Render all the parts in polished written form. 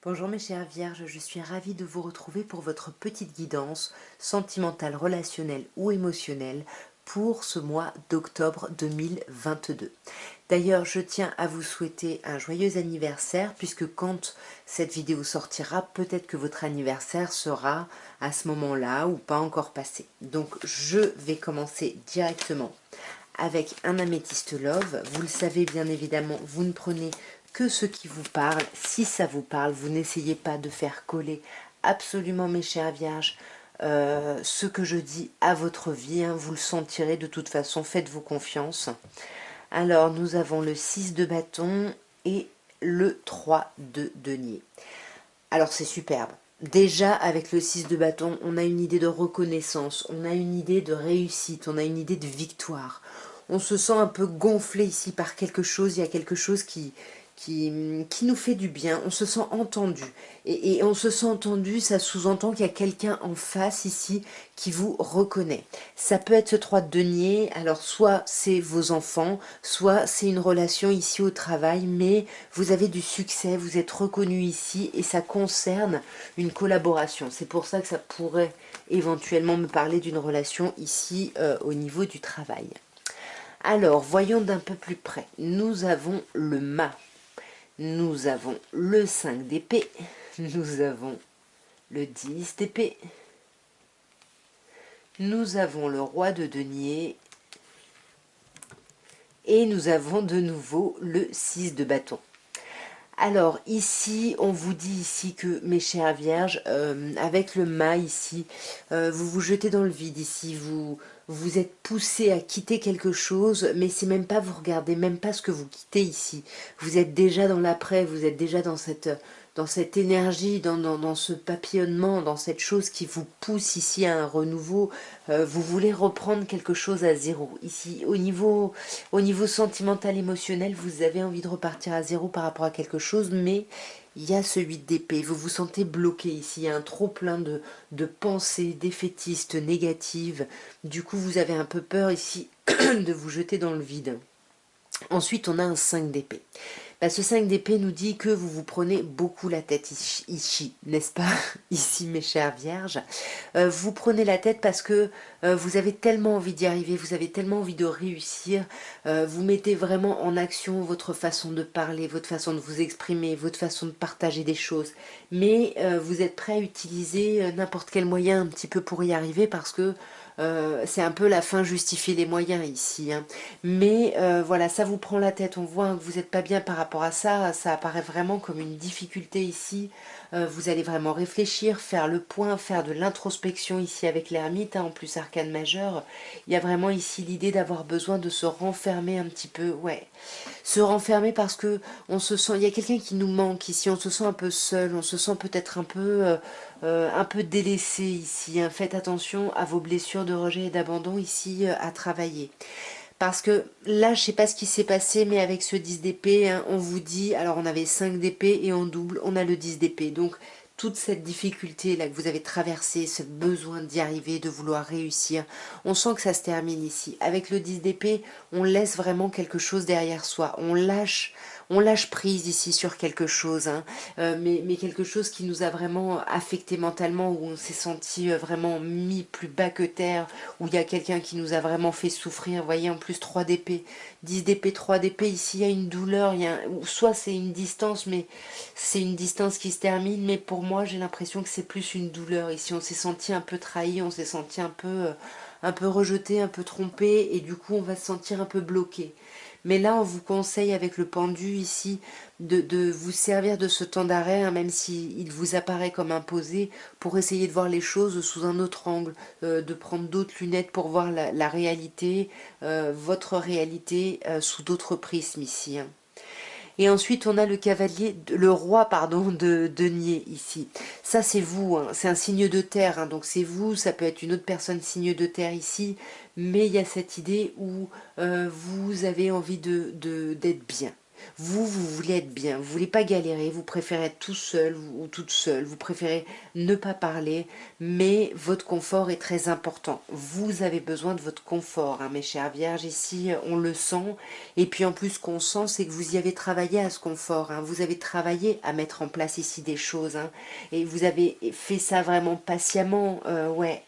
Bonjour mes chères vierges, je suis ravie de vous retrouver pour votre petite guidance sentimentale, relationnelle ou émotionnelle pour ce mois d'octobre 2022. D'ailleurs, je tiens à vous souhaiter un joyeux anniversaire puisque quand cette vidéo sortira, peut-être que votre anniversaire sera à ce moment-là ou pas encore passé. Donc je vais commencer directement avec un améthyste love. Vous le savez bien évidemment, vous ne prenez que ce qui vous parle. Si ça vous parle, vous n'essayez pas de faire coller absolument mes chères vierges ce que je dis à votre vie, hein. Vous le sentirez de toute façon, faites-vous confiance. Alors nous avons le 6 de bâton et le 3 de denier. Alors c'est superbe. Déjà avec le 6 de bâton, on a une idée de reconnaissance, on a une idée de réussite, on a une idée de victoire. On se sent un peu gonflé ici par quelque chose, il y a quelque chose qui nous fait du bien, on se sent entendu. Et on se sent entendu, ça sous-entend qu'il y a quelqu'un en face ici qui vous reconnaît. Ça peut être ce 3 de denier, alors soit c'est vos enfants, soit c'est une relation ici au travail, mais vous avez du succès, vous êtes reconnu ici et ça concerne une collaboration. C'est pour ça que ça pourrait éventuellement me parler d'une relation ici au niveau du travail. Alors, voyons d'un peu plus près. Nous avons le mât. Nous avons le 5 d'épée, nous avons le 10 d'épée, nous avons le roi de denier et nous avons de nouveau le 6 de bâton. Alors ici, on vous dit ici que mes chères vierges, avec le mât ici, vous vous jetez dans le vide ici, vous êtes poussé à quitter quelque chose, mais c'est même pas, vous regardez même pas ce que vous quittez ici. Vous êtes déjà dans l'après, vous êtes déjà dans cette énergie, dans ce papillonnement, dans cette chose qui vous pousse ici à un renouveau. Vous voulez reprendre quelque chose à zéro. Ici, au niveau sentimental, émotionnel, vous avez envie de repartir à zéro par rapport à quelque chose, mais il y a ce 8 d'épée. Vous vous sentez bloqué ici. Il y a un trop plein de pensées défaitistes, négatives. Du coup, vous avez un peu peur ici de vous jeter dans le vide. Ensuite, on a un 5 d'épée. Bah, ce 5 d'épée nous dit que vous vous prenez beaucoup la tête ici, n'est-ce pas? Ici, mes chères vierges. Vous prenez la tête parce que vous avez tellement envie d'y arriver, vous avez tellement envie de réussir. Vous mettez vraiment en action votre façon de parler, votre façon de vous exprimer, votre façon de partager des choses. Mais vous êtes prêt à utiliser n'importe quel moyen un petit peu pour y arriver parce que c'est un peu la fin justifie les moyens ici, hein. Mais voilà, ça vous prend la tête, on voit que vous n'êtes pas bien par rapport à ça, ça apparaît vraiment comme une difficulté ici. Vous allez vraiment réfléchir, faire le point, faire de l'introspection ici avec l'ermite, hein, en plus arcane majeur. Il y a vraiment ici l'idée d'avoir besoin de se renfermer un petit peu, ouais. Se renfermer parce que on se sent, il y a quelqu'un qui nous manque ici, on se sent un peu seul, on se sent peut-être un peu délaissé ici, hein. Faites attention à vos blessures de rejet et d'abandon ici à travailler. Parce que là, je sais pas ce qui s'est passé, mais avec ce 10 d'épée, hein, on vous dit, alors on avait 5 d'épée et en double, on a le 10 d'épée. Donc, toute cette difficulté là que vous avez traversée, ce besoin d'y arriver, de vouloir réussir, on sent que ça se termine ici. Avec le 10 d'épée, on laisse vraiment quelque chose derrière soi. On lâche prise ici sur quelque chose, hein, mais quelque chose qui nous a vraiment affecté mentalement, où on s'est senti vraiment mis plus bas que terre, où il y a quelqu'un qui nous a vraiment fait souffrir. Vous voyez, en plus 3 d'épée, 10 d'épée, 3 d'épée, ici il y a une douleur, soit c'est une distance, mais c'est une distance qui se termine, mais pour moi j'ai l'impression que c'est plus une douleur. Ici on s'est senti un peu trahi, on s'est senti un peu rejeté, un peu trompé, et du coup on va se sentir un peu bloqué. Mais là, on vous conseille avec le pendu ici de vous servir de ce temps d'arrêt, hein, même s'il vous apparaît comme imposé, pour essayer de voir les choses sous un autre angle, de prendre d'autres lunettes pour voir la réalité, votre réalité sous d'autres prismes ici, hein. Et ensuite, on a le cavalier, le roi, pardon, de denier ici. Ça, c'est vous, hein, c'est un signe de terre, hein, donc c'est vous, ça peut être une autre personne signe de terre ici, mais il y a cette idée où vous avez envie d'être bien. Vous voulez être bien, vous voulez pas galérer, vous préférez être tout seul ou toute seule, vous préférez ne pas parler, mais votre confort est très important. Vous avez besoin de votre confort, hein, mes chères vierges, ici on le sent, et puis en plus ce qu'on sent, c'est que vous y avez travaillé à ce confort, hein. Vous avez travaillé à mettre en place ici des choses, hein, et vous avez fait ça vraiment patiemment, ouais.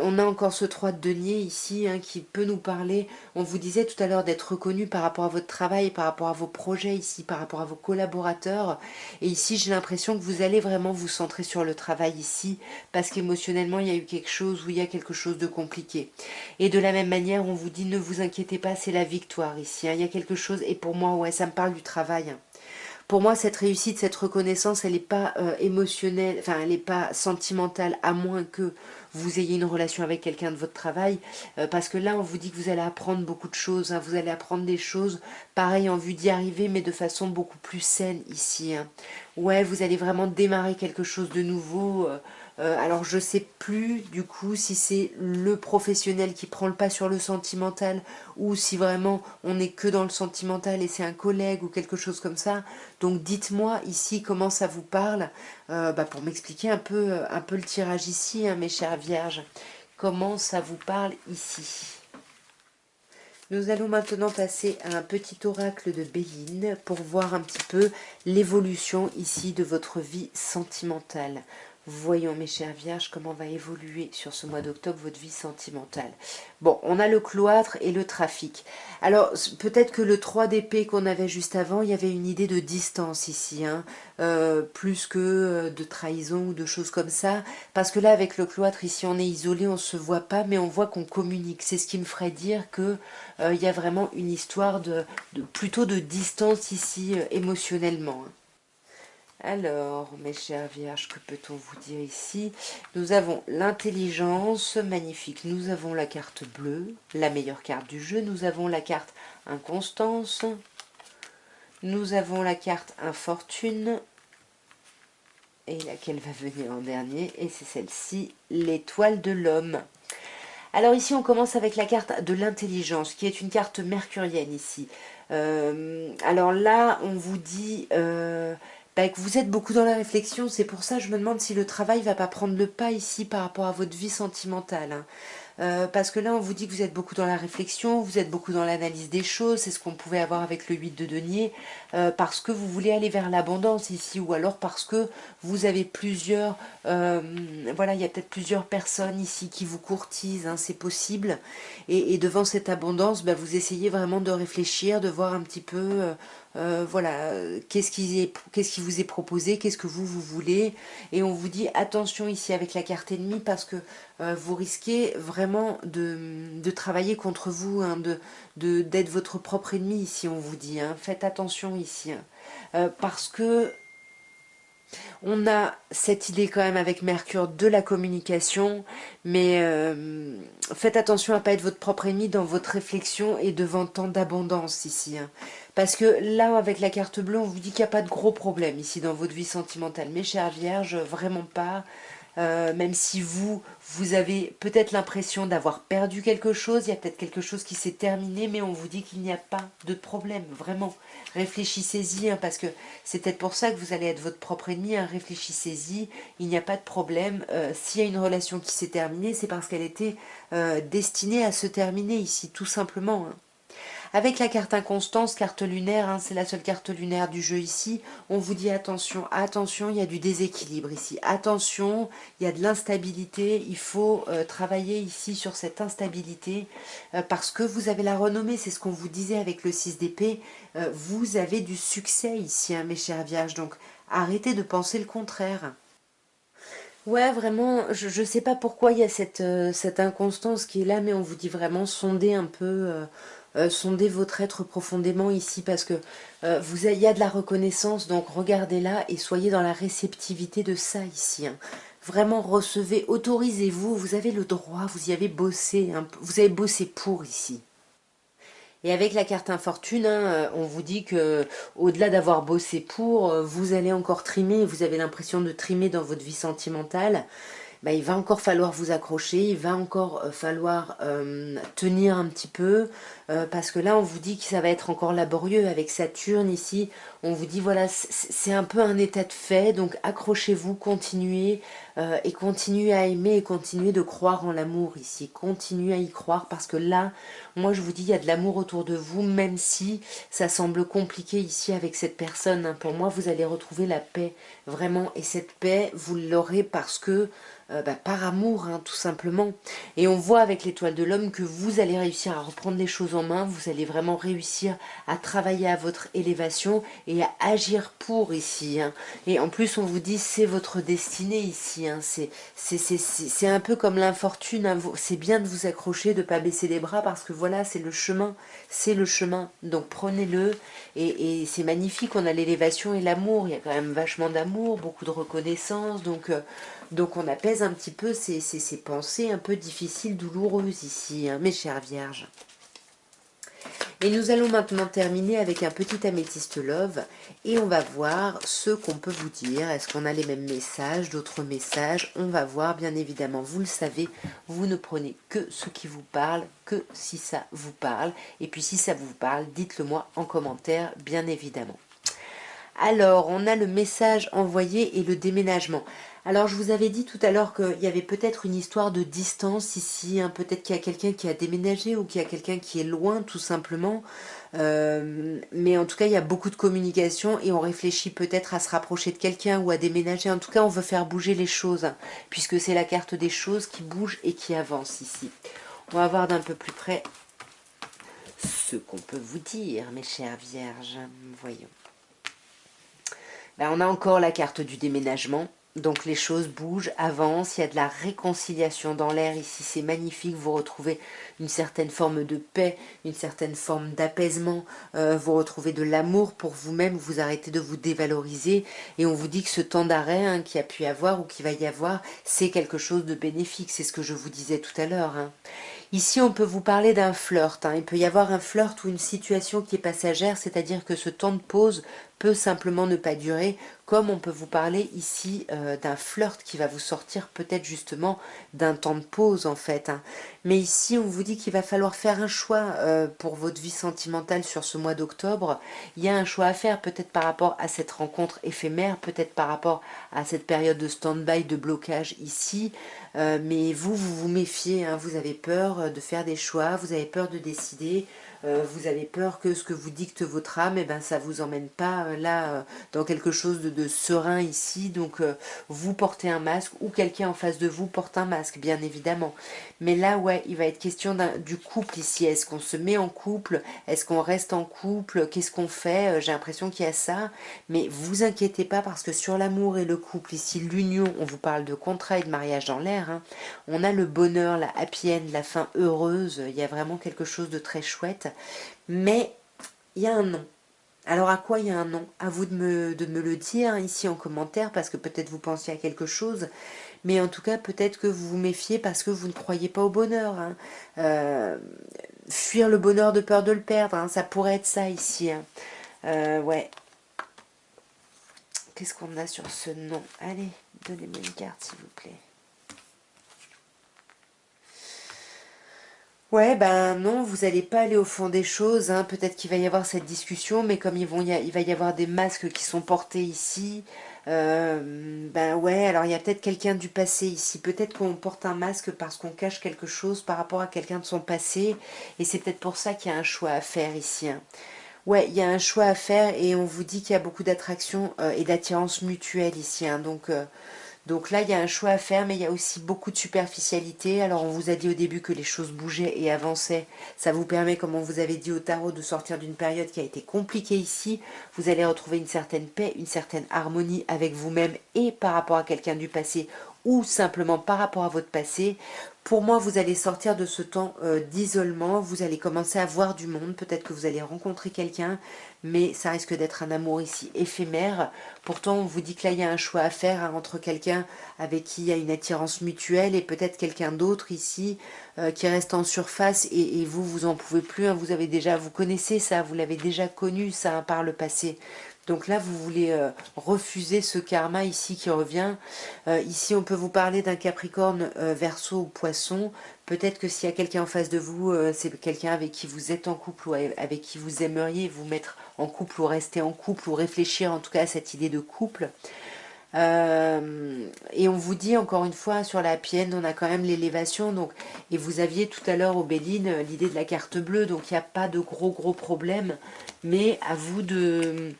On a encore ce 3 de denier ici, hein, qui peut nous parler. On vous disait tout à l'heure d'être reconnu par rapport à votre travail, par rapport à vos projets ici, par rapport à vos collaborateurs. Et ici, j'ai l'impression que vous allez vraiment vous centrer sur le travail ici, parce qu'émotionnellement, il y a eu quelque chose où il y a quelque chose de compliqué. Et de la même manière, on vous dit ne vous inquiétez pas, c'est la victoire ici, hein. Il y a quelque chose, et pour moi, ouais, ça me parle du travail, hein. Pour moi, cette réussite, cette reconnaissance, elle n'est pas émotionnelle, enfin, elle n'est pas sentimentale, à moins que vous ayez une relation avec quelqu'un de votre travail, parce que là, on vous dit que vous allez apprendre beaucoup de choses, hein, vous allez apprendre des choses, pareil, en vue d'y arriver, mais de façon beaucoup plus saine ici, hein. Ouais, vous allez vraiment démarrer quelque chose de nouveau. Alors je sais plus du coup si c'est le professionnel qui prend le pas sur le sentimental ou si vraiment on n'est que dans le sentimental et c'est un collègue ou quelque chose comme ça. Donc dites-moi ici comment ça vous parle, pour m'expliquer un peu le tirage ici, hein, mes chères vierges. Comment ça vous parle ici? Nous allons maintenant passer à un petit oracle de Béline pour voir un petit peu l'évolution ici de votre vie sentimentale. Voyons mes chères vierges comment va évoluer sur ce mois d'octobre votre vie sentimentale. Bon, on a le cloître et le trafic. Alors peut-être que le 3 d'épée qu'on avait juste avant, il y avait une idée de distance ici, hein, plus que de trahison ou de choses comme ça. Parce que là avec le cloître ici on est isolé, on ne se voit pas, mais on voit qu'on communique. C'est ce qui me ferait dire que il y a vraiment une histoire plutôt de distance ici émotionnellement, hein. Alors, mes chères vierges, que peut-on vous dire ici? Nous avons l'intelligence, magnifique. Nous avons la carte bleue, la meilleure carte du jeu. Nous avons la carte inconstance. Nous avons la carte infortune. Et laquelle va venir en dernier? Et c'est celle-ci, l'étoile de l'homme. Alors ici, on commence avec la carte de l'intelligence, qui est une carte mercurienne ici. Alors là, on vous dit que vous êtes beaucoup dans la réflexion. C'est pour ça que je me demande si le travail va pas prendre le pas ici par rapport à votre vie sentimentale, hein. Parce que là, on vous dit que vous êtes beaucoup dans la réflexion, vous êtes beaucoup dans l'analyse des choses, c'est ce qu'on pouvait avoir avec le 8 de denier, parce que vous voulez aller vers l'abondance ici, ou alors parce que vous avez plusieurs, voilà, il y a peut-être plusieurs personnes ici qui vous courtisent, hein, c'est possible, et devant cette abondance, vous essayez vraiment de réfléchir, de voir un petit peu, voilà, qu'est-ce qui vous est proposé, qu'est-ce que vous voulez, et on vous dit attention ici avec la carte ennemie, parce que vous risquez vraiment de travailler contre vous, hein, d'être votre propre ennemi ici, on vous dit, hein. Faites attention ici, hein. Parce que on a cette idée quand même avec Mercure de la communication, mais faites attention à ne pas être votre propre ennemi dans votre réflexion et devant tant d'abondance ici, hein. Parce que là, avec la carte bleue, on vous dit qu'il n'y a pas de gros problème ici dans votre vie sentimentale. Mes chères vierges, vraiment pas. Même si vous avez peut-être l'impression d'avoir perdu quelque chose, il y a peut-être quelque chose qui s'est terminé, mais on vous dit qu'il n'y a pas de problème, vraiment. Réfléchissez-y, hein, parce que c'est peut-être pour ça que vous allez être votre propre ennemi, hein. Réfléchissez-y, il n'y a pas de problème. S'il y a une relation qui s'est terminée, c'est parce qu'elle était destinée à se terminer ici, tout simplement, hein. Avec la carte inconstance, carte lunaire, hein, c'est la seule carte lunaire du jeu ici, on vous dit attention, attention, il y a du déséquilibre ici, attention, il y a de l'instabilité, il faut travailler ici sur cette instabilité, parce que vous avez la renommée, c'est ce qu'on vous disait avec le 6 d'épée, vous avez du succès ici, hein, mes chères vierges, donc arrêtez de penser le contraire. Ouais, vraiment, je sais pas pourquoi il y a cette inconstance qui est là, mais on vous dit vraiment sondez un peu, sondez votre être profondément ici, parce que il y a de la reconnaissance, donc regardez-la et soyez dans la réceptivité de ça ici, hein. Vraiment recevez, autorisez-vous, vous avez le droit, vous y avez bossé, hein, vous avez bossé pour ici. Et avec la carte infortune, hein, on vous dit que au-delà d'avoir bossé pour, vous allez encore trimer, vous avez l'impression de trimer dans votre vie sentimentale. bah, il va encore falloir vous accrocher, il va encore falloir tenir un petit peu, parce que là on vous dit que ça va être encore laborieux avec Saturne ici, on vous dit voilà, c'est un peu un état de fait, donc accrochez-vous, continuez, et continuez à aimer et continuez de croire en l'amour ici, continuez à y croire, parce que là, moi je vous dis, il y a de l'amour autour de vous, même si ça semble compliqué ici avec cette personne, hein. Pour moi, vous allez retrouver la paix, vraiment, et cette paix, vous l'aurez parce que par amour, hein, tout simplement. Et on voit avec l'étoile de l'homme que vous allez réussir à reprendre les choses en main, vous allez vraiment réussir à travailler à votre élévation et à agir pour ici, hein. Et en plus, on vous dit, c'est votre destinée ici, hein. C'est un peu comme l'infortune, hein. C'est bien de vous accrocher, de ne pas baisser les bras, parce que voilà, c'est le chemin, c'est le chemin. Donc prenez-le, et c'est magnifique, on a l'élévation et l'amour, il y a quand même vachement d'amour, beaucoup de reconnaissance, donc on apaise un petit peu ces pensées un peu difficiles, douloureuses ici, hein, mes chères vierges. Et nous allons maintenant terminer avec un petit améthyste love, et on va voir ce qu'on peut vous dire. Est-ce qu'on a les mêmes messages, d'autres messages? On va voir, bien évidemment, vous le savez, vous ne prenez que ce qui vous parle, que si ça vous parle. Et puis si ça vous parle, dites-le moi en commentaire, bien évidemment. Alors, on a le message envoyé et le déménagement. Alors, je vous avais dit tout à l'heure qu'il y avait peut-être une histoire de distance ici, hein. Peut-être qu'il y a quelqu'un qui a déménagé ou qu'il y a quelqu'un qui est loin, tout simplement. Mais en tout cas, il y a beaucoup de communication et on réfléchit peut-être à se rapprocher de quelqu'un ou à déménager. En tout cas, on veut faire bouger les choses, hein, puisque c'est la carte des choses qui bouge et qui avance ici. On va voir d'un peu plus près ce qu'on peut vous dire, mes chères vierges. Voyons. Ben, on a encore la carte du déménagement, donc les choses bougent, avancent, il y a de la réconciliation dans l'air ici, c'est magnifique, vous retrouvez une certaine forme de paix, une certaine forme d'apaisement, vous retrouvez de l'amour pour vous-même, vous arrêtez de vous dévaloriser, et on vous dit que ce temps d'arrêt, hein, qu'il y a pu y avoir ou qu'il va y avoir, c'est quelque chose de bénéfique, c'est ce que je vous disais tout à l'heure, hein. Ici, on peut vous parler d'un flirt, hein. Il peut y avoir un flirt ou une situation qui est passagère, c'est-à-dire que ce temps de pause peut simplement ne pas durer, comme on peut vous parler ici d'un flirt qui va vous sortir peut-être justement d'un temps de pause en fait, hein. Mais ici, on vous dit qu'il va falloir faire un choix pour votre vie sentimentale sur ce mois d'octobre. Il y a un choix à faire, peut-être par rapport à cette rencontre éphémère, peut-être par rapport à cette période de stand-by, de blocage ici. Mais vous vous méfiez, hein, vous avez peur de faire des choix, vous avez peur de décider, vous avez peur que ce que vous dicte votre âme, eh ben, ça ne vous emmène pas dans quelque chose de serein ici. Donc vous portez un masque ou quelqu'un en face de vous porte un masque, bien évidemment. Mais là, ouais, il va être question du couple ici. Est-ce qu'on se met en couple? Est-ce qu'on reste en couple? Qu'est-ce qu'on fait? J'ai l'impression qu'il y a ça. Mais vous inquiétez pas, parce que sur l'amour et le couple, ici, l'union, on vous parle de contrat et de mariage dans l'air, hein. On a le bonheur, la happy end, la fin heureuse. Il y a vraiment quelque chose de très chouette. Mais il y a un non. Alors à quoi il y a un non? À vous de me le dire ici en commentaire, parce que peut-être vous pensiez à quelque chose, mais en tout cas peut-être que vous vous méfiez parce que vous ne croyez pas au bonheur, hein. Fuir le bonheur de peur de le perdre, hein, ça pourrait être ça ici, hein. Ouais. Qu'est-ce qu'on a sur ce non? Allez, donnez-moi une carte s'il vous plaît. Ouais, ben non, vous n'allez pas aller au fond des choses, hein. Peut-être qu'il va y avoir cette discussion, mais comme il va y avoir des masques qui sont portés ici, ben ouais, alors il y a peut-être quelqu'un du passé ici. Peut-être qu'on porte un masque parce qu'on cache quelque chose par rapport à quelqu'un de son passé, et c'est peut-être pour ça qu'il y a un choix à faire ici, hein. Ouais, il y a un choix à faire, et on vous dit qu'il y a beaucoup d'attraction et d'attirance mutuelle ici, hein. Donc là, il y a un choix à faire, mais il y a aussi beaucoup de superficialité. Alors, on vous a dit au début que les choses bougeaient et avançaient. Ça vous permet, comme on vous avait dit au tarot, de sortir d'une période qui a été compliquée ici. Vous allez retrouver une certaine paix, une certaine harmonie avec vous-même et par rapport à quelqu'un du passé, ou simplement par rapport à votre passé. Pour moi, vous allez sortir de ce temps d'isolement, vous allez commencer à voir du monde, peut-être que vous allez rencontrer quelqu'un, mais ça risque d'être un amour ici éphémère. Pourtant, on vous dit que là, il y a un choix à faire, hein, entre quelqu'un avec qui il y a une attirance mutuelle et peut-être quelqu'un d'autre ici qui reste en surface, et vous en pouvez plus, hein. Vous connaissez ça, vous l'avez déjà connu ça, hein, par le passé. Donc là, vous voulez refuser ce karma ici qui revient. Ici, on peut vous parler d'un Capricorne, Verseau ou Poisson. Peut-être que s'il y a quelqu'un en face de vous, c'est quelqu'un avec qui vous êtes en couple ou avec qui vous aimeriez vous mettre en couple ou rester en couple ou réfléchir en tout cas à cette idée de couple. Et on vous dit encore une fois sur la pienne, on a quand même l'élévation. Donc, et vous aviez tout à l'heure au Béline l'idée de la carte bleue, donc il n'y a pas de gros problèmes. Mais à vous de,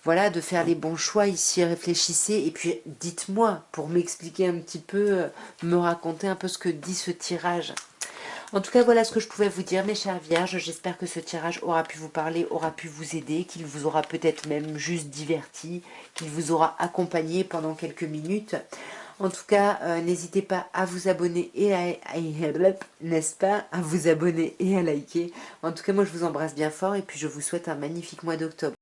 voilà, de faire les bons choix ici, réfléchissez. Et puis dites-moi, pour m'expliquer un petit peu, me raconter un peu ce que dit ce tirage. En tout cas, voilà ce que je pouvais vous dire, mes chères vierges. J'espère que ce tirage aura pu vous parler, aura pu vous aider, qu'il vous aura peut-être même juste diverti, qu'il vous aura accompagné pendant quelques minutes. En tout cas, n'hésitez pas à vous abonner et n'est-ce pas, à vous abonner et à liker. En tout cas, moi, je vous embrasse bien fort et puis je vous souhaite un magnifique mois d'octobre.